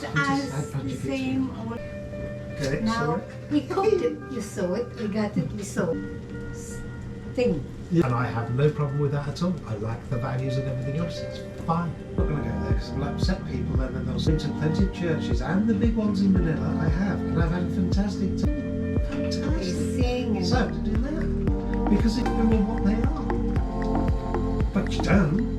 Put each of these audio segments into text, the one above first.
It's as the same old. Okay, Now we cooked it, you saw it, we got it, we saw it. Thing. Yeah. And I have no problem with that at all. I like the values and everything else. It's fine. I'm not going to go there because it will upset people then, and they'll been to plenty of churches and the big ones in Manila. I have, and I've had a fantastic time. Fantastic. So to do that because if you know what they are, but you don't.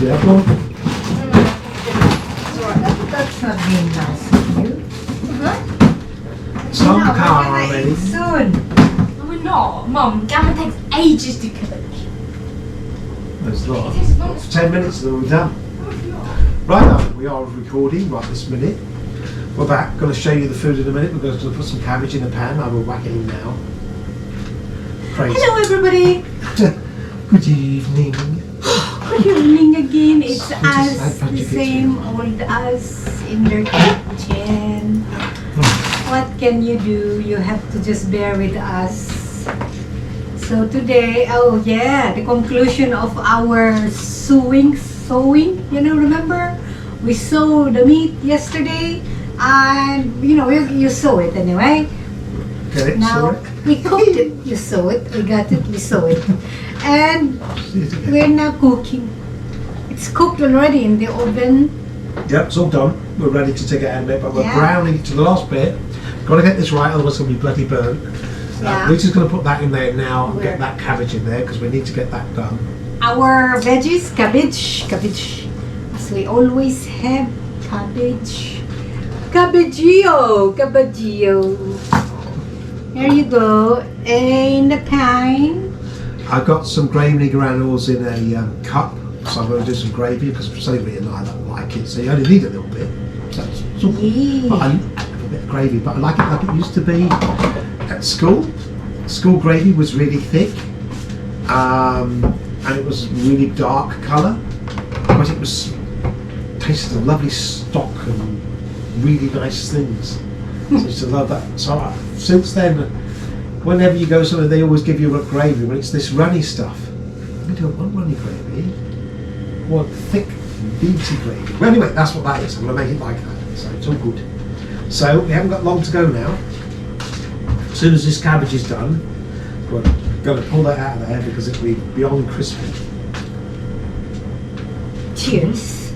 Yeah, go on. That's not being nice of you. It's on the car already. Soon. No, we're not. Mum, Gammom takes ages to cook. It's not. It takes as long as 10 minutes and then we're done. Right now, we are recording right this minute. We're back. Going to show you the food in a minute. We're going to put some cabbage in a pan. I will whack it in now. Crazy. Hello everybody. Good evening. Good evening again. It's Good as to the see same old us in your kitchen. What can you do? You have to just bear with us. So today, oh yeah, the conclusion of our sewing, you know, remember? We sewed the meat yesterday and, you know, you sew it anyway. Get it? Now, we cooked it, you sew it, we got it, we sew it. And we're now cooking. It's cooked already in the oven. Yep, it's all done. We're ready to take it out of it, but we're Yeah. browning it to the last bit. Got to get this right, otherwise it's going to be bloody burnt. Yeah. We're just going to put that in there now and Where? get that cabbage in there because we need to get that done. Our veggies, cabbage, as we always have, cabbage. Cabbaggio. There you go, in the pan. I've got some gravy granules in a cup, so I'm going to do some gravy because Sophie and I don't like it, so you only need a little bit. So it's all good. But I like a bit of gravy, but I like it like it used to be at school. School gravy was really thick, and it was really dark colour, but it was tasted of lovely stock and really nice things. So I used to love that. So since then, whenever you go somewhere, they always give you a gravy when it's this runny stuff. We don't want runny gravy. We want thick, meaty gravy. Well, anyway, that's what that is. I'm going to make it like that. So it's all good. So we haven't got long to go now. As soon as this cabbage is done, we're going to pull that out of there because it'll be beyond crispy. Cheers.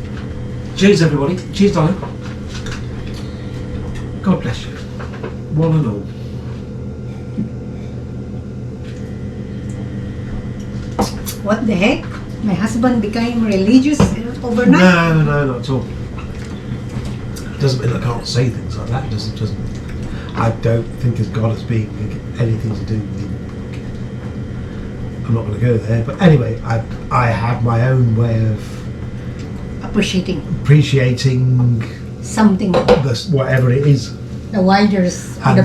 Cheers, everybody. Cheers, darling. God bless you. One and all. What the heck? My husband became religious overnight? No, not at all. Doesn't mean I can't say things like that. Doesn't. I don't think as God as being anything to do with it. I'm not going to go there. But anyway, I have my own way of appreciating something. This, whatever it is. The wider, And the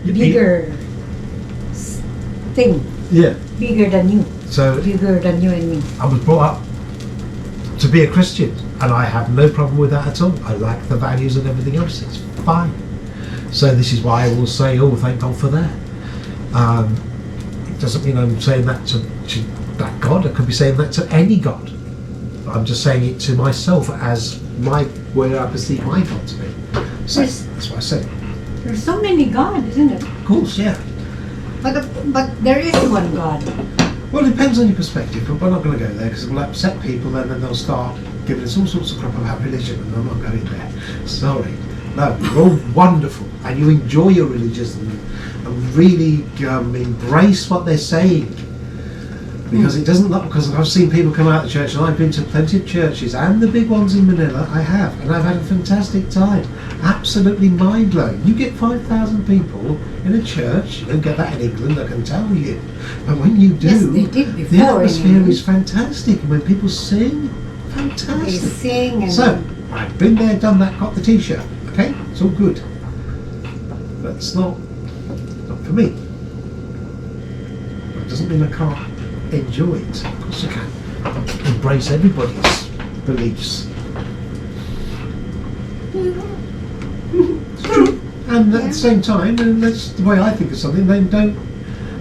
bigger thing. Yeah. Bigger than you. So Bigger than you and me. I was brought up to be a Christian, and I have no problem with that at all. I like the values and everything else. It's fine. So this is why I will say, oh, thank God for that. It doesn't mean I'm saying that to that God. I could be saying that to any God. I'm just saying it to myself as where I perceive my God to be. So that's what I say. There's so many gods, isn't it? Of course, yeah. But there is one God. Well, it depends on your perspective, but we're not going to go there because it will upset people, then they'll start giving us all sorts of crap about religion, and I'm not going there. Sorry. No, you're all wonderful, and you enjoy your religion and really embrace what they're saying. Because it doesn't look, because I've seen people come out of church, and I've been to plenty of churches, and the big ones in Manila, I have, and I've had a fantastic time. Absolutely mind-blowing. You get 5,000 people in a church, you don't get that in England, I can tell you. But when you do, Yes, they did before, the atmosphere is fantastic, and when people sing, fantastic. They sing and... So, I've been there, done that, got the t-shirt, okay? It's all good. But it's not for me. It doesn't mean I can't enjoy it. Of course I can. Embrace everybody's beliefs. It's true. And at the same time, and that's the way I think of something, then don't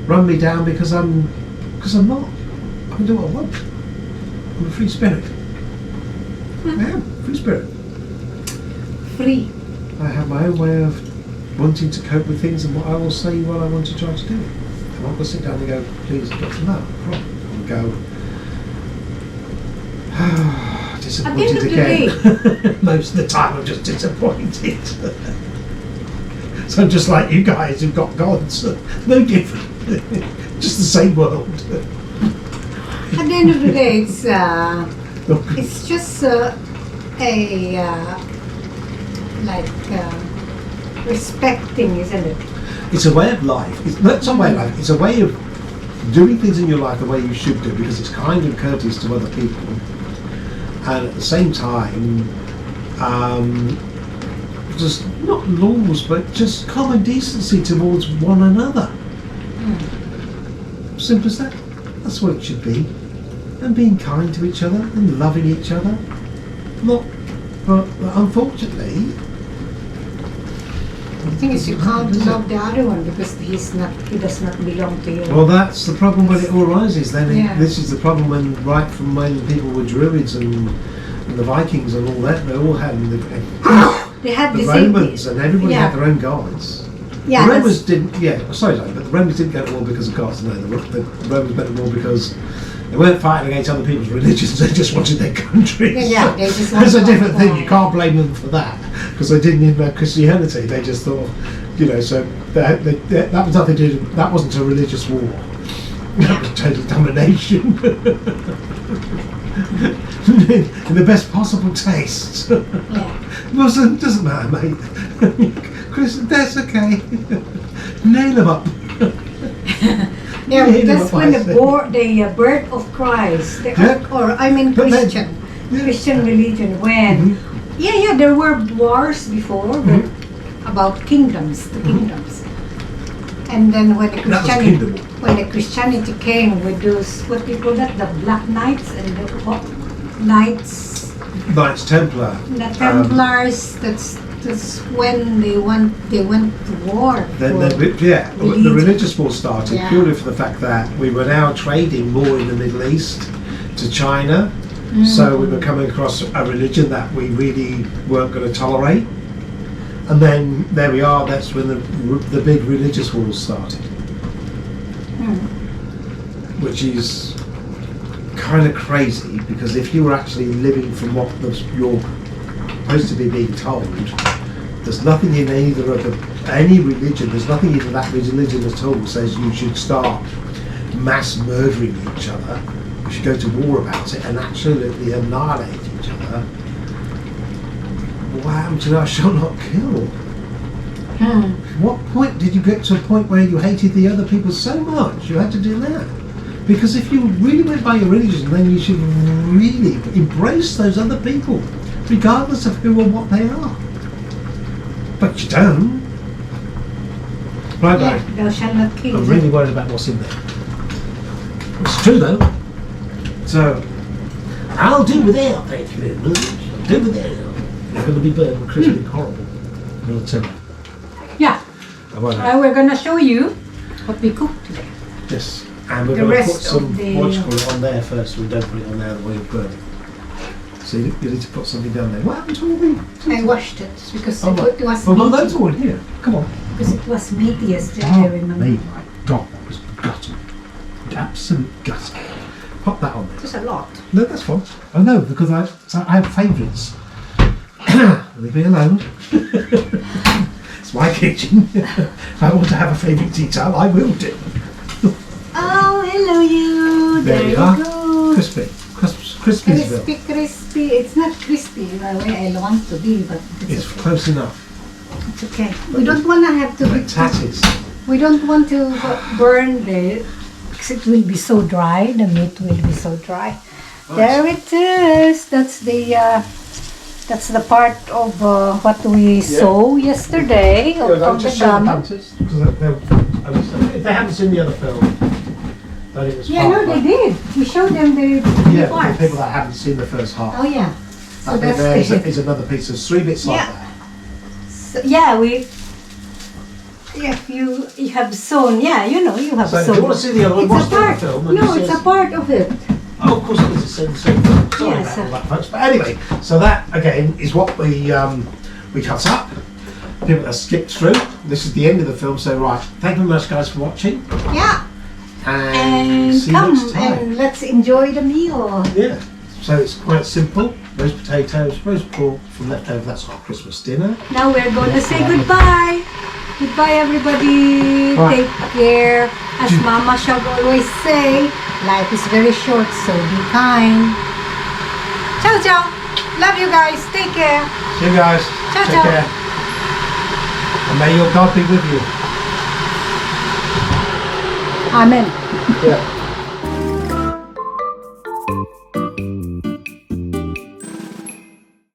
run me down because I'm not. I can do what I want. I'm a free spirit. I am free spirit. Free. I have my own way of wanting to cope with things, and what I will say what I want to try to do. I'm not going to sit down and go, please, Dr. No, and go, disappointed again. Most of the time I'm just disappointed. So I'm just like you guys who've got gods, no different, just the same world. At the end of the day, it's just respecting, isn't it? It's a way of life. It's not a way of life. It's a way of doing things in your life the way you should do, because it's kind and courteous to other people, and at the same time, just not laws, but just common decency towards one another. Simple as that. That's what it should be. And being kind to each other and loving each other. But unfortunately, The thing is, you can't love the other one because he does not belong to you. well, that's the problem when it all arises. Then Yeah. this is the problem right from when people were Druids and the Vikings and all that. They all had They had the the same. Romans, and everybody Yeah. had their own gods. Yeah, The Romans didn't. Yeah, sorry, but the Romans didn't go to war because of gods. No, the Romans went to war because they weren't fighting against other people's religions. They just wanted their countries. Yeah, they just That's a wanted different thing. war. You can't blame them for that because they didn't invent Christianity. They just thought, so that was nothing to do. That wasn't a religious war. That was total domination. In the best possible taste. Yeah. Doesn't matter, mate. Chris, that's okay. Nail them up. Yeah, Yeah, that's what when I the said. birth of Christ, Yeah. But then- Christian, Yeah. Christian religion. When there were wars before, but about kingdoms, the kingdoms. And then when the That was Christianity, kingdom. when the Christianity came with those, what do you call that, the Black Knights and the Knights, Knights Templar. the Templars. That's when they went to war. Then, for the religious war started Yeah. purely for the fact that we were now trading more in the Middle East to China. So we were coming across a religion that we really weren't going to tolerate. And then there we are, that's when the big religious wars started. Which is kind of crazy, because if you were actually living from what you're supposed to be being told, there's nothing in any religion, there's nothing in that religion at all that says you should start mass murdering each other. You should go to war about it and absolutely annihilate each other. What happened to I shall not kill? What point did you get to a point where you hated the other people so much you had to do that? Because if you really went by your religion, then you should really embrace those other people, regardless of who or what they are. But you don't. Right, Yeah, right. thou shalt not kill. I'm really worried about what's in there. It's true though. So, I'll do without, thank you very much. I'll do without. You're going to be burnt and crispy and horrible. I'll tell you. Yeah. I won't. We're gonna show you what we cooked today. Yes. And we're The going to rest put some, of the- what do you call it, on there first. We don't put it on there the way you burn it. So you need to put something down there. What happened to all the... I washed it because Oh, right. it was Well, meaty. those all in here. Come on. Because it was meaty yesterday, I remember. My God, that was gutted. Absolute gutted. Pop that on there. Just a lot. No, that's fine. I know, because I have favourites. Leave me alone. It's my kitchen. If I want to have a favourite tea towel, I will do. Oh, hello you. There you you are. go. Crispy. Crispysville. Crispy. It's not crispy the way I want to be, but It's okay. close enough. It's okay. We don't want to have to. Like tatties. We don't want to burn because it will be so dry. The meat will be so dry. There it is. That's the part of what we saw yesterday from the Gammom. If they haven't seen the other film, then it was Yeah, no, they did. We showed them the Yeah, for parts. the people that haven't seen the first half. Oh yeah. So I think that's there is another piece. There's 3 bits like Yeah. that. yeah, we. If you have sewn, yeah, you know, you have So if sewn. you want to see the other one, It's watch a the part. film. And No, you it's see a part of it. Oh, of course it is. It's in the same film. Sorry Yes, about all that, folks. But anyway, so that again is what we cut up. People that skipped through. This is the end of the film. So right, thank you very much, guys, for watching. Yeah. And see you come next time. and let's enjoy the meal. Yeah. So it's quite simple. Roast potatoes, roast pork from leftover. That's our Christmas dinner. Now we're going to say goodbye. Goodbye, everybody. Right. Take care. As Mama Shag always say, life is very short, so be kind. Ciao, ciao. Love you guys. Take care. See you guys. Ciao, Take ciao. care. And may your God be with you. Amen. Yeah.